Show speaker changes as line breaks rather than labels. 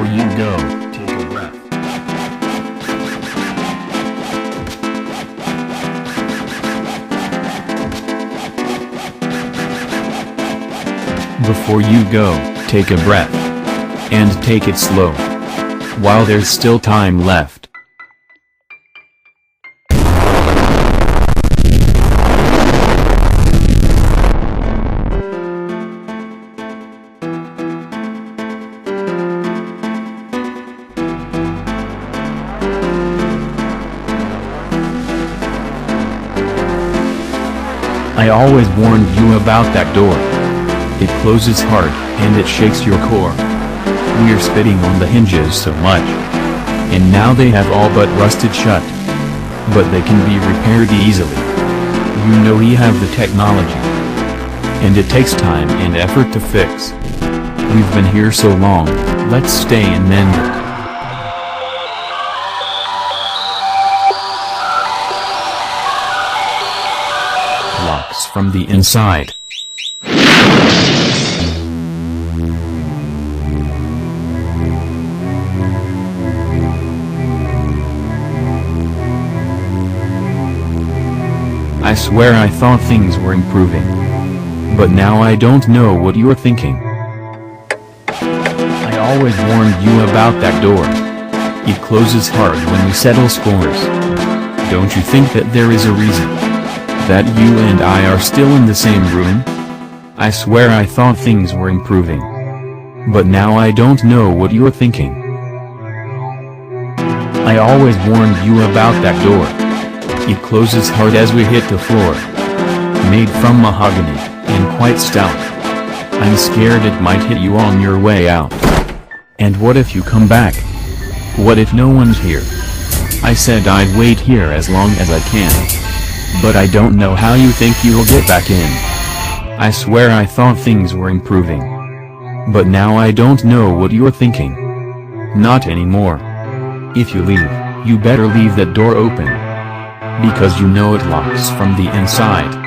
Before you go, take a breath. Before you go, take a breath. And take it slow. While there's still time left. I always warned you about that door. It closes hard, and it shakes your core. We're spitting on the hinges so much. And now they have all but rusted shut. But they can be repaired easily. You know we have the technology. And it takes time and effort to fix. We've been here so long, let's stay and mend it. Locks from the inside. I swear I thought things were improving. But now I don't know what you're thinking. I always warned you about that door. It closes hard when we settle scores. Don't you think that there is a reason that you and I are still in the same room? I swear I thought things were improving. But now I don't know what you're thinking. I always warned you about that door. It closes hard as we hit the floor. Made from mahogany, and quite stout. I'm scared it might hit you on your way out. And what if you come back? What if no one's here? I said I'd wait here as long as I can. But I don't know how you think you'll get back in. I swear I thought things were improving. But now I don't know what you're thinking. Not anymore. If you leave, you better leave that door open. Because you know it locks from the inside.